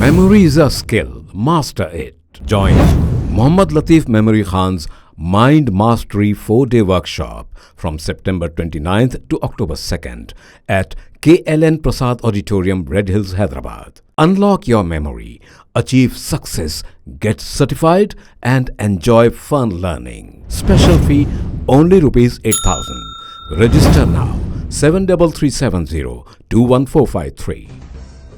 Memory is a skill. Master it. Join Mohammad Latif Memory Khan's Mind Mastery 4-day workshop from September 29th to October 2nd at KLN Prasad Auditorium, Red Hills, Hyderabad. Unlock your memory, achieve success, get certified and enjoy fun learning. Special fee only ₹8,000. Register now 7337021453.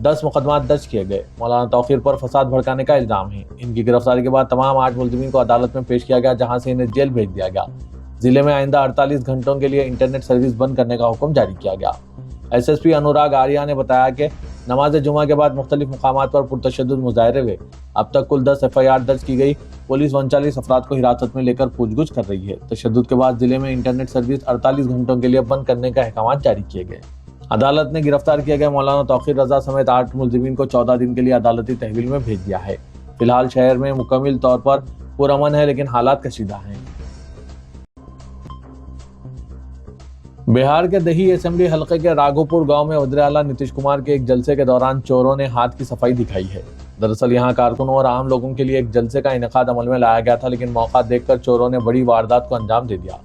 10 مقدمات درج کیے گئے۔ مولانا توقیر پر فساد بھڑکانے کا الزام ہے۔ ان کی گرفتاری کے بعد تمام 8 ملزمین کو عدالت میں پیش کیا گیا، جہاں سے انہیں جیل بھیج دیا گیا۔ ضلع میں آئندہ 48 گھنٹوں کے لیے انٹرنیٹ سروس بند کرنے کا حکم جاری کیا گیا۔ S S P Anurag Arya نے بتایا کہ نماز جمعہ کے بعد مختلف مقامات پر پرتشدد مظاہرے ہوئے۔ اب تک کل 10 FIR درج کی گئی۔ پولیس 39 افراد کو حراست میں لے کر پوچھ گچھ کر رہی ہے۔ تشدد کے بعد ضلع میں انٹرنیٹ سروس 48 گھنٹوں کے لیے بند کرنے کا احکامات جاری کیے گئے۔ عدالت نے گرفتار کیے گئے مولانا توقیر رضا سمیت 8 ملزمین کو 14 دن کے لیے عدالتی تحویل میں بھیج دیا ہے۔ فی الحال شہر میں مکمل طور پر پرامن ہے، لیکن حالات کشیدہ ہیں۔ بہار کے دیہی اسمبلی حلقے کے راگھوپور گاؤں میں وزیر اعلیٰ نتیش کمار کے ایک جلسے کے دوران چوروں نے ہاتھ کی صفائی دکھائی ہے۔ دراصل یہاں کارکنوں اور عام لوگوں کے لیے ایک جلسے کا انعقاد عمل میں لایا گیا تھا، لیکن موقع دیکھ کر چوروں نے بڑی واردات کو انجام دے دیا۔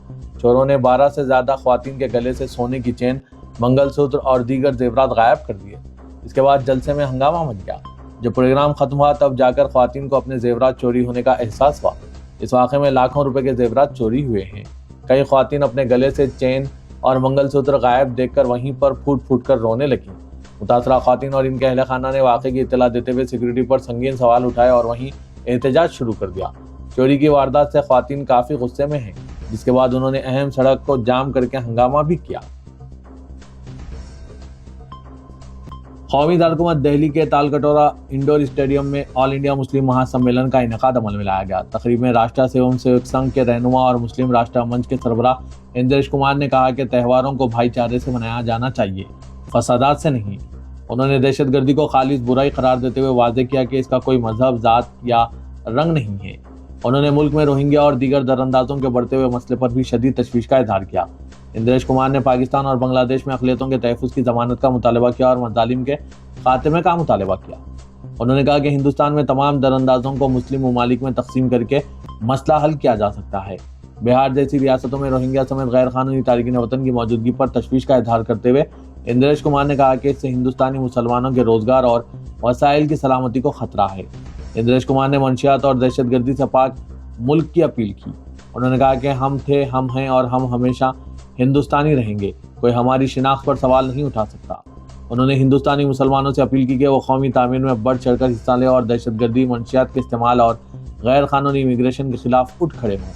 چوروں نے 12 سے زیادہ خواتین کے گلے سے سونے کی چین، منگل سوتر اور دیگر زیورات غائب کر دیے۔ اس کے بعد جلسے میں ہنگامہ مچ گیا۔ جب پروگرام ختم ہوا تب جا کر خواتین کو اپنے زیورات چوری ہونے کا احساس ہوا۔ اس واقعے میں لاکھوں روپے کے زیورات چوری ہوئے ہیں۔ کئی خواتین اپنے گلے سے چین اور منگل سوتر غائب دیکھ کر وہیں پر پھوٹ پھوٹ کر رونے لگیں۔ متاثرہ خواتین اور ان کے اہل خانہ نے واقعے کی اطلاع دیتے ہوئے سیکورٹی پر سنگین سوال اٹھائے اور وہیں احتجاج شروع کر دیا۔ چوری کی واردات سے خواتین کافی غصے میں ہیں، جس کے بعد انہوں نے اہم سڑک کو جام کر کے ہنگامہ بھی کیا۔ قومی دارالحکومت دہلی کے تالکٹورہ انڈور اسٹیڈیم میں آل انڈیا مسلم مہا سمیلن کا انعقاد عمل میں لایا گیا۔ تقریب میں راشٹریہ سیوم سیوک سنگھ کے رہنما اور مسلم راشٹریہ منچ کے سربراہ اندریش کمار نے کہا کہ تہواروں کو بھائی چارے سے منایا جانا چاہیے، فسادات سے نہیں۔ انہوں نے دہشت گردی کو خالص برائی قرار دیتے ہوئے واضح کیا کہ اس کا کوئی مذہب، ذات یا رنگ نہیں ہے۔ انہوں نے ملک میں روہنگیا اور دیگر دراندازوں کے بڑھتے ہوئے مسئلے پر بھی شدید تشویش کا اظہار کیا۔ اندریش کمار نے پاکستان اور بنگلہ دیش میں اقلیتوں کے تحفظ کی ضمانت کا مطالبہ کیا اور مظالم کے خاتمے کا مطالبہ کیا۔ انہوں نے کہا کہ ہندوستان میں تمام دراندازوں کو مسلم ممالک میں تقسیم کر کے مسئلہ حل کیا جا سکتا ہے۔ بہار جیسی ریاستوں میں روہنگیا سمیت غیر قانونی تارکین وطن کی موجودگی پر تشویش کا اظہار کرتے ہوئے اندریش کمار نے کہا کہ اس سے ہندوستانی مسلمانوں کے روزگار اور وسائل کی سلامتی کو خطرہ ہے۔ اندریش کمار نے منشیات اور دہشت گردی سے پاک ملک کی اپیل کی۔ انہوں نے کہا کہ ہم تھے، ہم ہیں اور ہم ہمیشہ ہندوستانی رہیں گے۔ کوئی ہماری شناخت پر سوال نہیں اٹھا سکتا۔ انہوں نے ہندوستانی مسلمانوں سے اپیل کی کہ وہ قومی تعمیر میں بڑھ چڑھ کر حصہ لیں اور دہشت گردی، منشیات کے استعمال اور غیر قانونی امیگریشن کے خلاف اٹھ کھڑے ہوں۔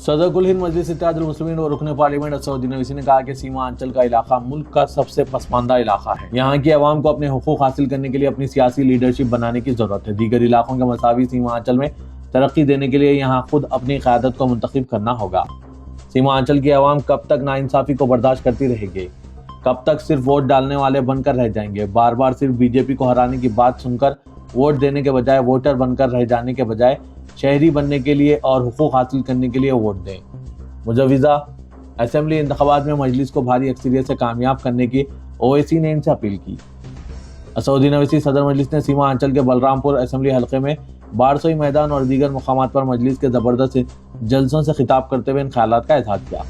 صدر کل ہند مجلس اتحاد المسلمین اور رکن پارلیمنٹ اسدالدین اویسی نے کہا کہ سیمانچل کا علاقہ ملک کا سب سے پسماندہ علاقہ ہے۔ یہاں کی عوام کو اپنے حقوق حاصل کرنے کے لیے اپنی سیاسی لیڈرشپ بنانے کی ضرورت ہے۔ دیگر علاقوں کے مساوی سیمانچل میں ترقی دینے کے لیے یہاں خود اپنی قیادت کو منتخب کرنا ہوگا۔ سیمانچل کی عوام کب تک ناانصافی کو برداشت کرتی رہے گی؟ کب تک صرف ووٹ ڈالنے والے بن کر رہ جائیں گے؟ بار بار صرف بی جے پی کو ہرانے کی بات سن کر ووٹ دینے کے بجائے ووٹر بن کر رہ جانے کے بجائے شہری بننے کے لیے اور حقوق حاصل کرنے کے لیے ووٹ دیں۔ مجوزہ اسمبلی انتخابات میں مجلس کو بھاری اکثریت سے کامیاب کرنے کی اویسی نے ان سے اپیل کی۔ اسدالدین اویسی صدر مجلس نے سیمانچل کے بلرام پور اسمبلی حلقے میں بارسوئی میدان اور دیگر مقامات پر مجلس کے زبردست جلسوں سے خطاب کرتے ہوئے ان خیالات کا اظہار کیا۔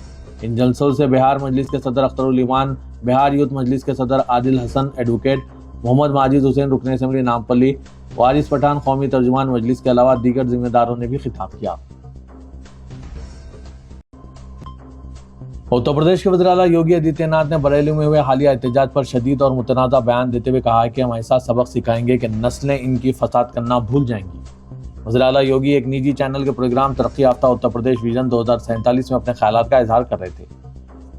ان جلسوں سے بہار مجلس کے صدر اختر الایمان، بہار یوتھ مجلس کے صدر عادل حسن، ایڈوکیٹ محمد ماجد حسین رکن اسمبلی نامپلی، وارث پٹھان قومی ترجمان مجلس کے علاوہ دیگر ذمہ داروں نے بھی خطاب کیا۔ اتر پردیش کے وزیر اعلیٰ یوگی آدتیہ ناتھ نے بریلی میں ہوئے حالیہ احتجاج پر شدید اور متنازع بیان دیتے ہوئے کہا ہے کہ ہم ایسا سبق سکھائیں گے کہ نسلیں ان کی فساد کرنا بھول جائیں گی۔ وزیر اعلیٰ یوگی ایک نجی چینل کے پروگرام ترقی یافتہ اتر پردیش ویژن 2047 میں اپنے خیالات کا اظہار کر رہے تھے۔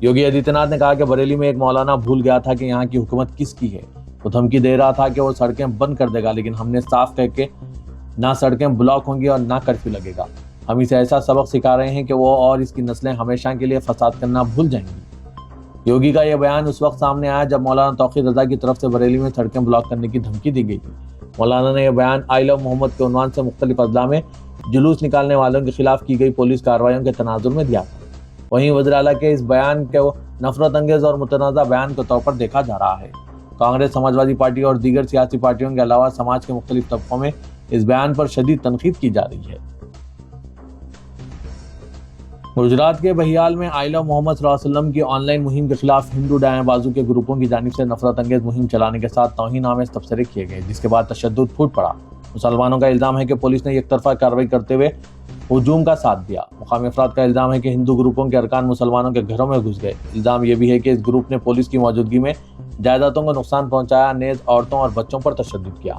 یوگی آدتیہ ناتھ نے کہا کہ بریلی میں ایک مولانا بھول گیا تھا کہ یہاں کی حکومت کس کی ہے۔ وہ دھمکی دے رہا تھا کہ وہ سڑکیں بند کر دے گا، لیکن ہم نے صاف کہہ کے نہ سڑکیں بلاک ہوں گی اور نہ کرفیو لگے گا۔ ہم اسے ایسا سبق سکھا رہے ہیں کہ وہ اور اس کی نسلیں ہمیشہ کے لیے فساد کرنا بھول جائیں گی۔ یوگی کا یہ بیان اس وقت سامنے آیا جب مولانا توقیر رضا کی طرف سے بریلی میں سڑکیں بلاک کرنے کی دھمکی دی گئی تھی۔ مولانا نے یہ بیان آئی لو محمد کے عنوان سے مختلف اضلاع میں جلوس نکالنے والوں کے خلاف کی گئی پولیس کارروائیوں کے تناظر میں دیا تھا۔ وہیں وزیر اعلیٰ کے اس بیان کو نفرت انگیز اور متنازع بیان کے طور پر دیکھا جا رہا ہے۔ کانگریس، سماجوادی پارٹی اور دیگر سیاسی پارٹیوں کے علاوہ سماج کے مختلف طبقوں میں اس بیان پر شدید تنقید کی جا رہی ہے۔ گجرات کے بہیال میں آئی لو محمد صلی اللہ علیہ وسلم کی آن لائن مہم کے خلاف ہندو دائیں بازو کے گروپوں کی جانب سے نفرت انگیز مہم چلانے کے ساتھ توہین آمیز تبصرے کیے گئے، جس کے بعد تشدد پھوٹ پڑا۔ مسلمانوں کا الزام ہے کہ پولیس نے یک طرفہ کارروائی کرتے ہوئے ہجوم کا ساتھ دیا۔ مقامی افراد کا الزام ہے کہ ہندو گروپوں کے ارکان مسلمانوں کے گھروں میں گھس گئے۔ الزام یہ بھی ہے کہ اس گروپ نے پولیس کی موجودگی میں جائیدادوں کو نقصان پہنچایا، نیز عورتوں اور بچوں پر تشدد کیا۔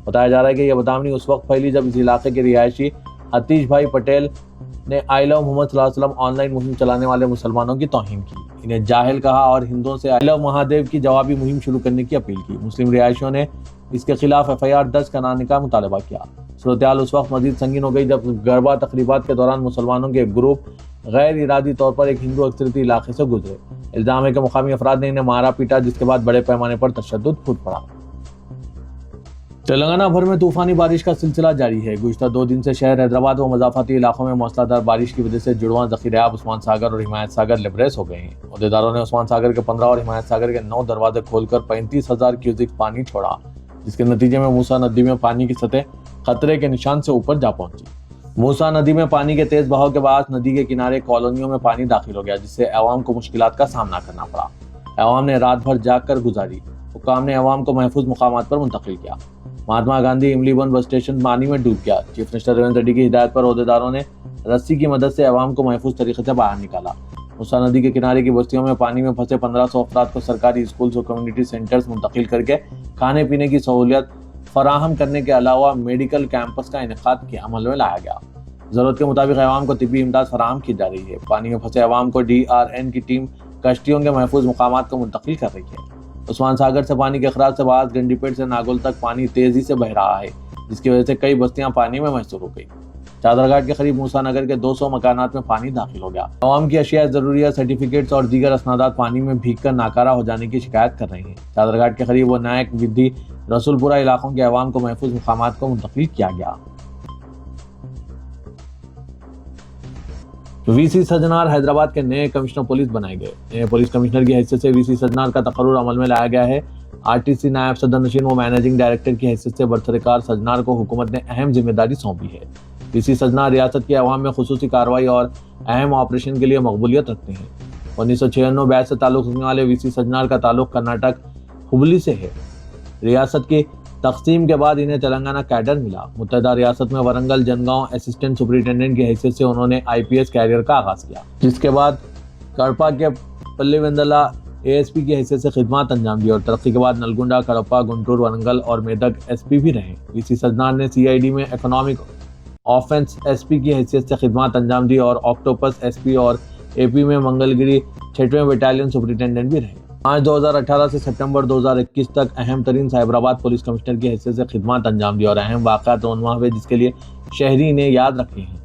بتایا جا رہا ہے کہ یہ بدامنی اس وقت پھیلی جب اس علاقے کے رہائشی اتیش بھائی پٹیل نے آئی لو محمد صلی اللہ علیہ وسلم آن لائن مہم چلانے والے مسلمانوں کی توہین کی، انہیں جاہل کہا اور ہندوؤں سے آئی لو مہادیو کی جوابی مہم شروع کرنے کی اپیل کی۔ مسلم رہائشیوں نے اس کے خلاف FIR درج کرانے کا مطالبہ کیا۔ صورتحال اس وقت مزید سنگین ہو گئی جب گربا تقریبات کے دوران مسلمانوں کے ایک گروپ غیر ارادی طور پر ایک ہندو اکثریتی علاقے سے گزرے۔ الزام ہے کہ مقامی افراد نے انہیں مارا پیٹا، جس کے بعد بڑے پیمانے پر تشدد پھوٹ پڑا۔ تلنگانہ بھر میں طوفانی بارش کا سلسلہ جاری ہے۔ گزشتہ 2 دن سے شہر حیدرآباد و مضافاتی علاقوں میں موسلا دھار بارش کی وجہ سے جڑواں ذخیرہ آب عثمان ساگر اور حمایت ساگر لبریز ہو گئے ہیں۔ عہدیداروں نے عثمان ساگر کے 15 اور حمایت ساگر کے 9 دروازے کھول کر 35,000 کیوسک پانی چھوڑا، جس کے نتیجے میں موسیٰ ندی میں پانی کی سطح خطرے کے نشان سے اوپر جا پہنچی۔ موسیٰ ندی میں پانی کے تیز بہاؤ کے باعث ندی کے کنارے کالونیوں میں پانی داخل ہو گیا، جس سے عوام کو مشکلات کا سامنا کرنا پڑا۔ عوام نے رات بھر جاگ کر گزاری۔ حکام نے عوام کو محفوظ مقامات پر منتقل کیا۔ مہاتما گاندھی املی ون بس اسٹیشن پانی میں ڈوب گیا۔ چیف منسٹر ریونت ریڈی کی ہدایت پر عہدیداروں نے رسی کی مدد سے عوام کو محفوظ طریقے سے باہر نکالا۔ موسیٰ ندی کے کنارے کی بستیوں میں پانی میں پھنسے 1500 افراد کو سرکاری اسکولز اور کمیونٹی سینٹرز منتقل کر کے کھانے پینے کی سہولیت فراہم کرنے کے علاوہ میڈیکل کیمپس کا انعقاد کے عمل میں لایا گیا۔ ضرورت کے مطابق عوام کو طبی امداد فراہم کی جا رہی ہے۔ پانی میں پھنسے عوام کو DRN کی ٹیم کشتیوں کے محفوظ مقامات کو منتقل کر رہی ہے۔ عثمان ساگر سے پانی کے اخراج سے بعد گنڈی پیٹ سے ناگول تک پانی تیزی سے بہہ رہا ہے، جس کی وجہ سے کئی بستیاں پانی میں محصور ہو گئی۔ چادر گھاٹ کے قریب موسیٰ نگر کے 200 مکانات میں پانی داخل ہو گیا۔ عوام کی اشیاء ضروریہ، سرٹیفکیٹس اور دیگر اسنادات پانی میں بھیگ کر ناکارہ ہو جانے کی شکایت کر رہے ہیں۔ چادر گھاٹ کے قریب و نائک ودھی رسول پورہ علاقوں کے عوام کو محفوظ مقامات کو منتقل کیا گیا۔ VC سجنار حیدرآباد کے نئے کمشنر پولیس بنائے گئے۔ نئے پولیس کمشنر کی حیثیت سے VC سجنار کا تقرر عمل میں لایا گیا ہے۔ RTC نائب صدر نشین و مینیجنگ ڈائریکٹر کی حیثیت سے برسرکار سجنار کو حکومت نے اہم ذمہ داری سونپی ہے۔ VC سجنار ریاست کے عوام میں خصوصی کارروائی اور اہم آپریشن کے لیے مقبولیت رکھتے ہیں۔ 1996 بیچ سے تعلق رکھنے والے VC سجنار کا تعلق کرناٹک ہبلی سے ہے۔ ریاست کی تقسیم کے بعد انہیں تلنگانہ کیڈر ملا۔ متحدہ ریاست میں ورنگل جنگاؤں اسسٹنٹ سپرنٹینڈنٹ کی حیثیت سے انہوں نے IPS کیریئر کا آغاز کیا، جس کے بعد کڑپا کے پلی ویندلا ASP کی حیثیت سے خدمات انجام دی اور ترقی کے بعد نلگنڈا، کڑپا، گنٹور، ورنگل اور میدک SP بھی رہے۔ VC سجنار نے CID میں اکنامک آفینس SP کی حیثیت سے خدمات انجام دی اور آکٹوپس SP اور AP میں منگل گری 6ویں بٹالین سپرنٹینڈنٹ بھی رہے۔ مارچ 2018 سے سپٹمبر 2021 تک اہم ترین سائبرآباد پولیس کمشنر کی حیثیت سے خدمات انجام دی اور اہم واقعات رونما ہوئے، جس کے لیے شہری انہیں یاد رکھے ہیں۔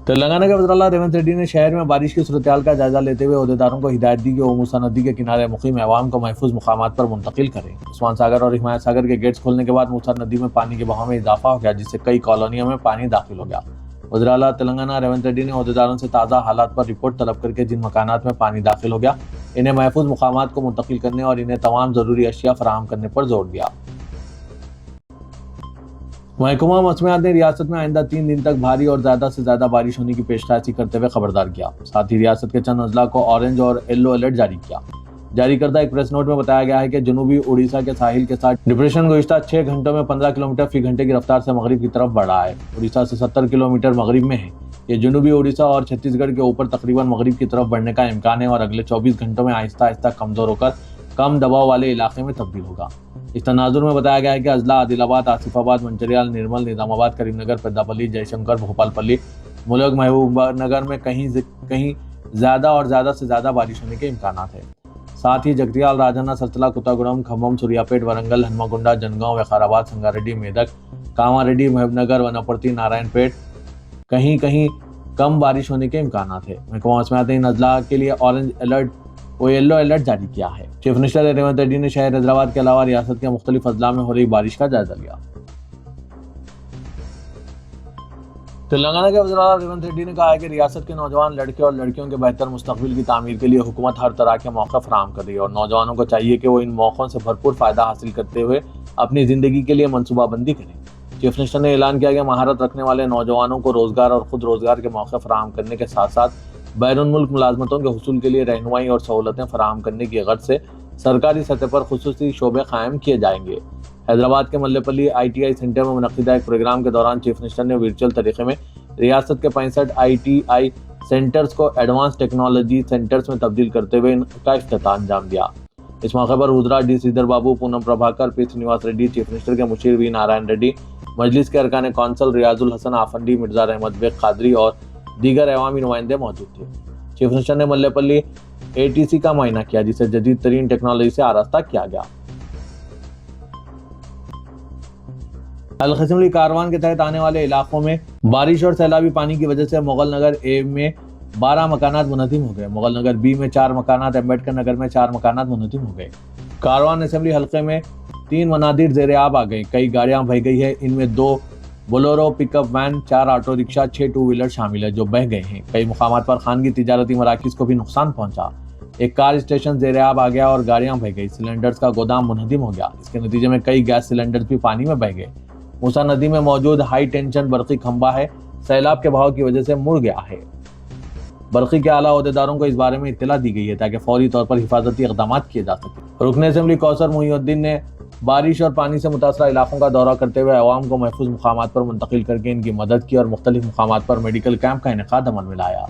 تلنگانہ کے وزیر اعلیٰ ریونت ریڈی نے شہر میں بارش کی صورتحال کا جائزہ لیتے ہوئے عہدیداروں کو ہدایت دی کہ وہ موسیٰ ندی کے کنارے مقیم عوام کو محفوظ مقامات پر منتقل کریں۔ عثمان ساگر اور حمایت ساگر کے گیٹس کھولنے کے بعد موسیٰ ندی میں پانی کے بہاؤ میں اضافہ ہو گیا، جس سے کئی کالونیوں میں پانی داخل ہو گیا۔ وزیر اعلیٰ تلنگانہ ریونت ریڈی نے عہدیداروں سے تازہ حالات پر رپورٹ طلب کر کے جن مکانات میں پانی داخل ہو گیا انہیں محفوظ مقامات کو منتقل کرنے اور انہیں تمام ضروری اشیاء فراہم کرنے پر زور دیا۔ محکمہ موسمیات نے ریاست میں آئندہ 3 دن تک بھاری اور زیادہ سے زیادہ بارش ہونے کی پیشخیائی کرتے ہوئے خبردار کیا۔ ساتھ ہی ریاست کے چند اضلاع کو اورنج اور یلو الرٹ جاری کیا۔ جاری کردہ ایک پریس نوٹ میں بتایا گیا ہے کہ جنوبی اڑیسہ کے ساحل کے ساتھ ڈپریشن گزشتہ 6 گھنٹوں میں 15 کلومیٹر فی گھنٹے کی رفتار سے مغرب کی طرف بڑھ رہا ہے۔ اڑیسہ سے 70 کلومیٹر مغرب میں ہے۔ یہ جنوبی اڑیسہ اور چھتیس گڑھ کے اوپر تقریباً مغرب کی طرف بڑھنے کا امکان ہے اور اگلے 24 گھنٹوں میں آہستہ آہستہ کمزور ہو کر کم دباؤ والے علاقے میں تبدیل ہوگا۔ اس تناظر میں بتایا گیا ہے کہ اضلاع عادل آباد، آصف آباد، منچریال، نرمل، نظام آباد، کریم نگر، پیدا پلی، جے شنکر، بھوپال پلی، ملک، محبوب نگر میں کہیں زیادہ اور زیادہ سے زیادہ بارش ہونے کے امکانات ہیں۔ ساتھ ہی جگتیال، راجنا، سرتلا، کتاگوڑم، کھمم، سوریا پیٹ، ورنگل، ہنمکنڈا، جنگاؤں، وقار سنگاریڈی، میدک، کاماریڈی، محبوب نگر، وناپرتی، نارائن پیٹ کہیں کم بارش ہونے کے امکانات ہیں۔ محکمہ موسمیات نے ان اضلاع کے لیے اورنج الرٹ و یلو الرٹ جاری کیا ہے۔ چیف منسٹر ریونت ریڈی نے شہر حیدرآباد کے علاوہ ریاست کے مختلف اضلاع میں ہو رہی بارش کا جائزہ لیا۔ تلنگانہ کے وزیر اعلیٰ ریونت ریڈی نے کہا ہے کہ ریاست کے نوجوان لڑکے اور لڑکیوں کے بہتر مستقبل کی تعمیر کے لیے حکومت ہر طرح کے موقع فراہم کر رہی ہے اور نوجوانوں کو چاہیے کہ وہ ان موقعوں سے بھرپور فائدہ حاصل کرتے ہوئے اپنی زندگی کے لیے منصوبہ بندی کریں۔ چیف منسٹر نے اعلان کیا کہ مہارت رکھنے والے نوجوانوں کو روزگار اور خود روزگار کے موقع فراہم کرنے کے ساتھ ساتھ بیرون ملک ملازمتوں کے حصول کے لیے رہنمائی اور سہولتیں فراہم کرنے کی غرض سے سرکاری سطح پر خصوصی شعبے قائم کیے جائیں گے۔ حیدرآباد کے ملے پلی ITI سینٹر میں منعقدہ ایک پروگرام کے دوران چیف منسٹر نے ورچوئل طریقے میں ریاست کے 65 ITI سینٹرز کو ایڈوانس ٹیکنالوجی سینٹرز میں تبدیل کرتے ہوئے ان کا افتتاح انجام دیا۔ اس موقع پر وزراء ڈی سریدھر بابو، پونم پربھاکر، پی سرینواس ریڈی، چیف منسٹر کے مشیر وی نارائن ریڈی، مجلس کے ارکان کونسل ریاض الحسن آفنڈی، مرزا رحمت بیگ قادری اور دیگر عوامی نمائندے موجود تھے۔ چیف منسٹر نے ملے پلی ATC کا معائنہ کیا، جسے جدید ترین ٹیکنالوجی سے آراستہ کیا گیا۔ حلقہ اسمبلی کاروان کے تحت آنے والے علاقوں میں بارش اور سیلابی پانی کی وجہ سے مغل نگر A میں 12 مکانات منہدم ہو گئے، مغل نگر B میں 4 مکانات، امبیڈکر نگر میں 4 مکانات منہدم ہو گئے۔ کاروان اسمبلی حلقے میں 3 منادیر زیر آب آ گئے، کئی گاڑیاں بہہ گئی ہیں، ان میں 2 Bolero pick up when, 4 auto rickshaw, 6 two wheeler شامل ہیں جو بہہ گئے ہیں۔ کئی مقامات پر خانگی تجارتی مراکز کو بھی نقصان پہنچا، ایک کار اسٹیشن زیر آب آ گیا اور گاڑیاں بہہ گئی، سلنڈرز کا گودام منہدم ہو گیا، اس کے نتیجے میں کئی گیس سلنڈرز بھی پانی میں بہہ گئے۔ موسیٰ ندی میں موجود ہائی ٹینشن برقی کھمبا ہے، سیلاب کے بہاؤ کی وجہ سے مڑ گیا ہے۔ برقی کے اعلیٰ عہدیداروں کو اس بارے میں اطلاع دی گئی ہے تاکہ فوری طور پر حفاظتی اقدامات کیے جا سکیں۔ رکن اسمبلی کوثر محی الدین نے بارش اور پانی سے متاثرہ علاقوں کا دورہ کرتے ہوئے عوام کو محفوظ مقامات پر منتقل کر کے ان کی مدد کی اور مختلف مقامات پر میڈیکل کیمپ کا انعقاد عمل میں لایا۔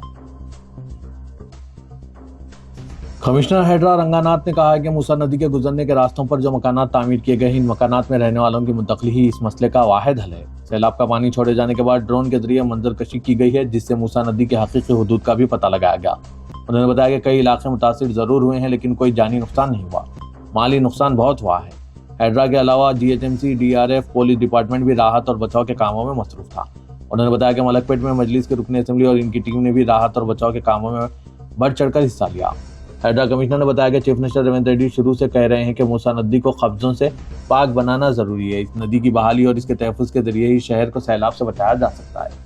کمشنر ہیڈرا رنگاناتھ نے کہا ہے کہ موسیٰ ندی کے گزرنے کے راستوں پر جو مکانات تعمیر کیے گئے ہیں، ان مکانات میں رہنے والوں کی منتقلی ہی اس مسئلے کا واحد حل ہے۔ سیلاب کا پانی چھوڑے جانے کے بعد ڈرون کے ذریعے منظر کشی کی گئی ہے، جس سے موسیٰ ندی کے حقیقی حدود کا بھی پتہ لگایا گیا۔ انہوں نے بتایا کہ کئی علاقے متاثر ضرور ہوئے ہیں لیکن کوئی جانی نقصان نہیں ہوا، مالی نقصان بہت ہوا ہے۔ ہیڈرا کے علاوہ GHMC، DRF، پولیس ڈپارٹمنٹ بھی راحت اور بچاؤ کے کاموں میں مصروف تھا۔ انہوں نے بتایا کہ ملک پیٹ میں مجلس کے رکن اسمبلی اور ان کی ٹیم نے بھی راحت اور بچاؤ کے کاموں میں بڑھ چڑھ کر حصہ لیا۔ ہیڈرا کمشنر نے بتایا کہ چیف منسٹر ریونت ریڈی شروع سے کہہ رہے ہیں کہ موسیٰ ندی کو قبضوں سے پاک بنانا ضروری ہے۔ اس ندی کی بحالی اور اس کے تحفظ کے ذریعے ہی شہر کو سیلاب سے بچایا جا سکتا ہے۔